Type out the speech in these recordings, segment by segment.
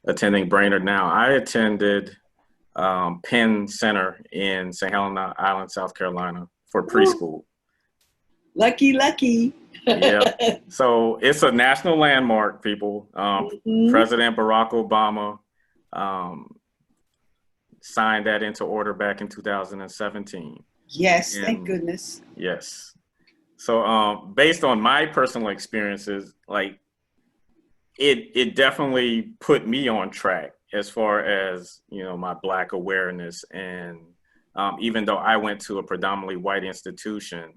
attending Brainerd now. I attended Penn Center in St. Helena Island, South Carolina for Ooh, preschool. lucky, lucky. Yeah. So it's a national landmark, people. Mhm. President Barack Obama um, signed that into order back in 2017. Yes, thank And goodness. yes. So based on my personal experiences, like it definitely put me on track as far as, my Black awareness. And even though I went to a predominantly white institution,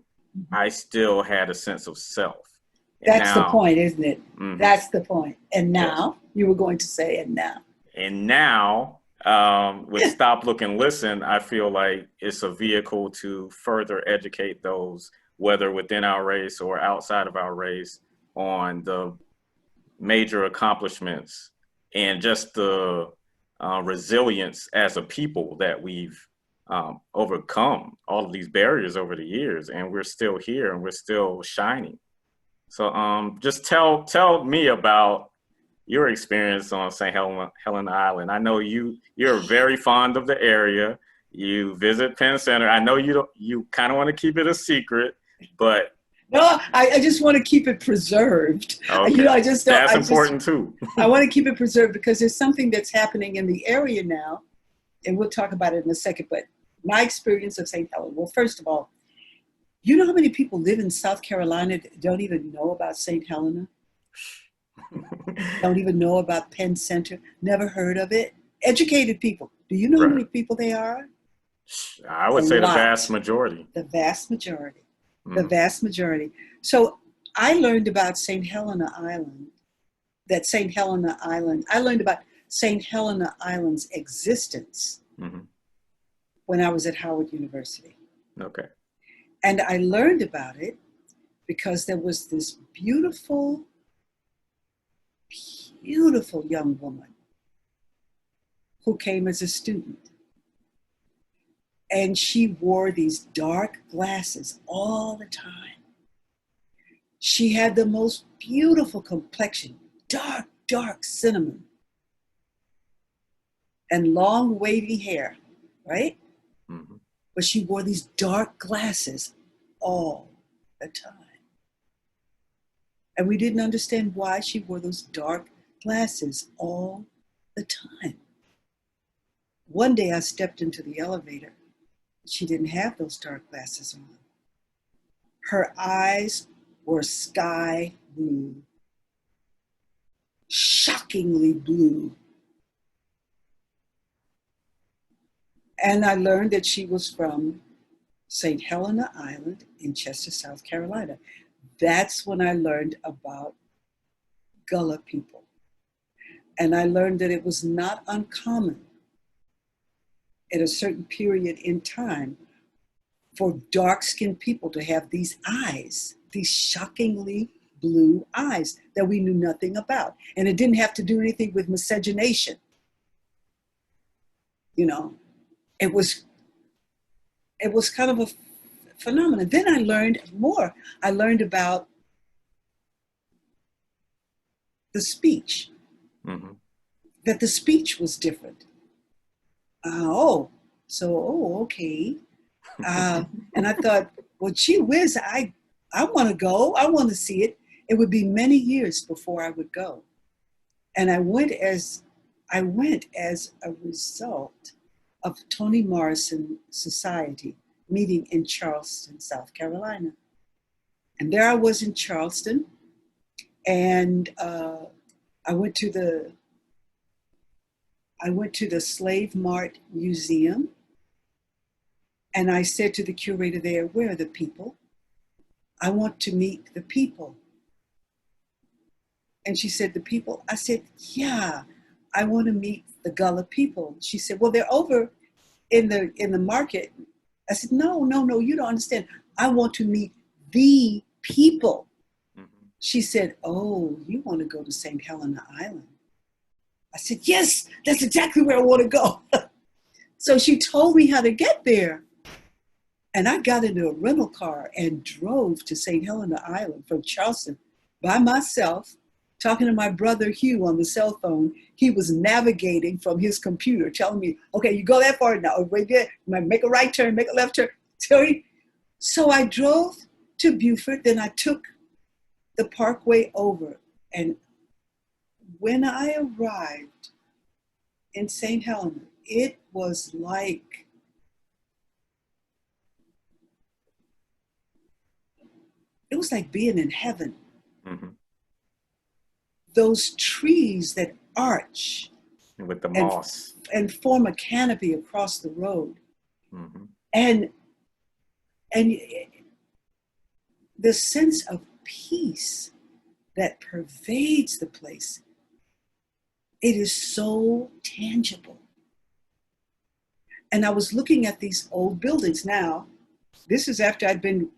I still had a sense of self. And That's the now, point, isn't it? mhm, That's the point. And yes. now, you were going to say, and now. And now, with Stop, Look, and Listen, I feel like it's a vehicle to further educate those, whether within our race or outside of our race, on the major accomplishments and just the resilience as a people that we've overcome all of these barriers over the years, and we're still here and we're still shining. So just tell me about your experience on St. Helena Island. I know you're very fond of the area. You visit Penn Center. I know you kind of want to keep it a secret, but No, I just want to keep it preserved. okay, I just don't, that's important too. I want to keep it preserved because there's something that's happening in the area now, and we'll talk about it in a second. But my experience of St. Helena, well, first of all, you know how many people live in South Carolina that don't even know about St. Helena? Don't even know about Penn Center, never heard of it. Educated people. Do you know how Right. many people they are? I A would say the vast lot. majority. The vast majority. The Mm, vast majority. So I learned about St. Helena Island, I learned about St. Helena Island's existence hmm when I was at Howard University. Okay. And I learned about it because there was this beautiful, beautiful young woman who came as a student. And she wore these dark glasses all the time. She had the most beautiful complexion, dark, dark cinnamon, and long, wavy hair, right? hmm But she wore these dark glasses all the time. And we didn't understand why she wore those dark glasses all the time. One day I stepped into the elevator. She didn't have those dark glasses on. Her eyes were sky blue, shockingly blue. And I learned that she was from St. Helena Island in Chester, South Carolina. That's when I learned about Gullah people. And I learned that it was not uncommon at a certain period in time for dark-skinned people to have these eyes, these shockingly blue eyes that we knew nothing about. And it didn't have to do anything with miscegenation. You know, it was kind of a phenomenon. Then I learned more. I learned about the speech, hmm that the speech was different. Oh, so, okay. And I thought, well, gee whiz, I want to go. I want to see it. It would be many years before I would go. And I went as a result of Toni Morrison Society meeting in Charleston, South Carolina. And there I was in Charleston, and I went to the Slave Mart Museum, and I said to the curator there, "Where are the people? I want to meet the people." And she said, "The people?" I said, "Yeah, I want to meet the Gullah people." She said, "Well, they're over in the market." I said, "No, no, no, you don't understand. I want to meet the people." hmm She said, "Oh, you want to go to St. Helena Island?" I said, "Yes, that's exactly where I want to go." So she told me how to get there. And I got into a rental car and drove to St. Helena Island from Charleston by myself talking to my brother Hugh on the cell phone. He was navigating from his computer, telling me, okay, you go that far now, wait there, make a right turn, make a left turn. So I drove to Beaufort, then I took the parkway over. And when I arrived in St. Helena, it was like being in heaven. Mm-hmm. Those trees that arch With the moss and form a canopy across the road. Mm-hmm. And the sense of peace that pervades the place, it is so tangible. And I was looking at these old buildings. Now, this is after I'd been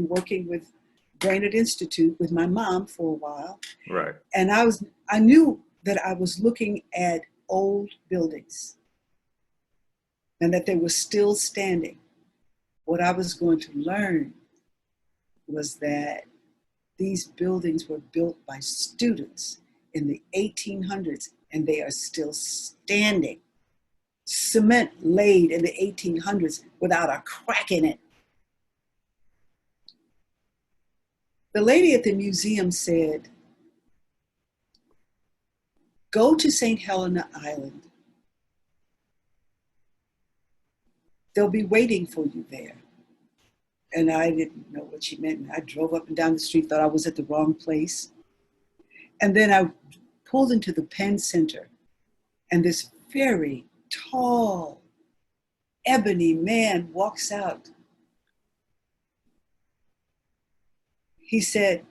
working with Brainerd Institute with my mom for a while. Right. And I knew that I was looking at old buildings and that they were still standing. What I was going to learn was that these buildings were built by students in the 1800s, and they are still standing. Cement laid in the 1800s without a crack in it. The lady at the museum said, go to St. Helena Island. They'll be waiting for you there. And I didn't know what she meant. I drove up and down the street, thought I was at the wrong place. And then I pulled into the Penn Center, and this very tall, ebony man walks out. He said,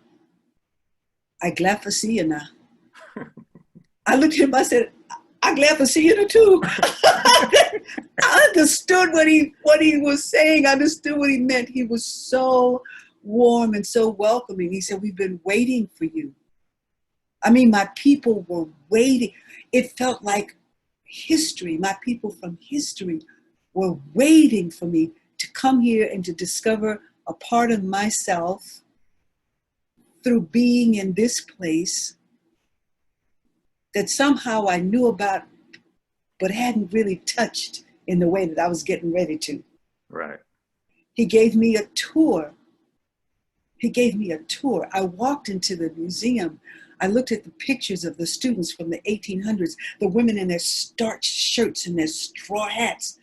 I glad to see you now. I looked at him, I said, I'm glad to see you too. I understood what he was saying. I understood what he meant. He was so warm and so welcoming. He said, we've been waiting for you. I mean, my people were waiting. It felt like history. My people from history were waiting for me to come here and to discover a part of myself through being in this place that somehow I knew about, but hadn't really touched in the way that I was getting ready to. Right. He gave me a tour. I walked into the museum. I looked at the pictures of the students from the 1800s, the women in their starched shirts and their straw hats.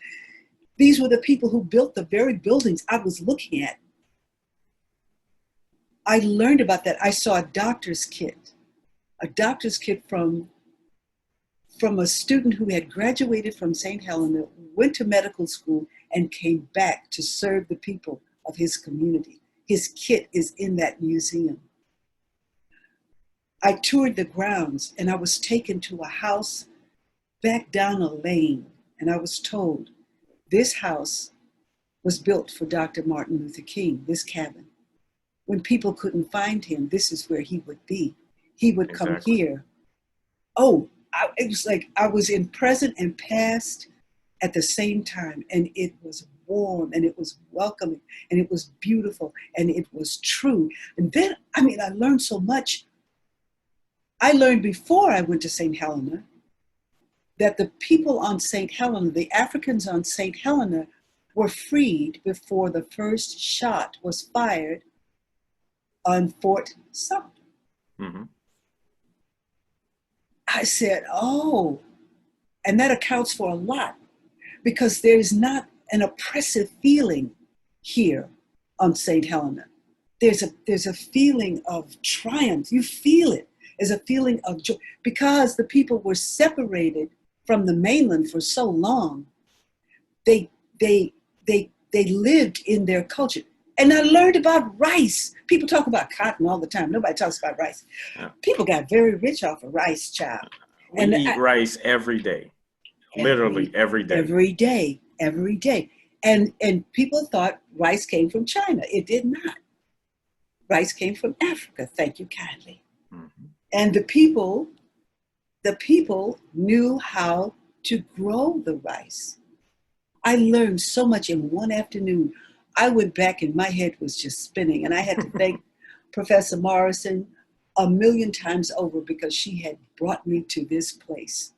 These were the people who built the very buildings I was looking at. I learned about that. I saw a doctor's kit from a student who had graduated from St. Helena, went to medical school, and came back to serve the people of his community. His kit is in that museum. I toured the grounds, and I was taken to a house back down a lane, and I was told this house was built for Dr. Martin Luther King, this cabin. When people couldn't find him, this is where he would be. He would come here. It was like I was in present and past at the same time, and it was warm, and it was welcoming, and it was beautiful, and it was true. And then, I learned so much. I learned before I went to St. Helena that the people on St. Helena, the Africans on St. Helena, were freed before the first shot was fired on Fort Sumter. Mm-hmm. I said, oh, and that accounts for a lot, because there's not an oppressive feeling here on St. Helena. There's a feeling of triumph. You feel it. There's a feeling of joy, because the people were separated from the mainland for so long. They lived in their culture. And I learned about rice. People talk about cotton all the time. Nobody talks about rice. Yeah. People got very rich off of rice, child. We eat rice every day. Literally every day. Every day. And people thought rice came from China. It did not. Rice came from Africa. Thank you kindly. Mm-hmm. And the people knew how to grow the rice. I learned so much in one afternoon. I went back and my head was just spinning, and I had to thank Professor Morrison, a million times over because she had brought me to this place.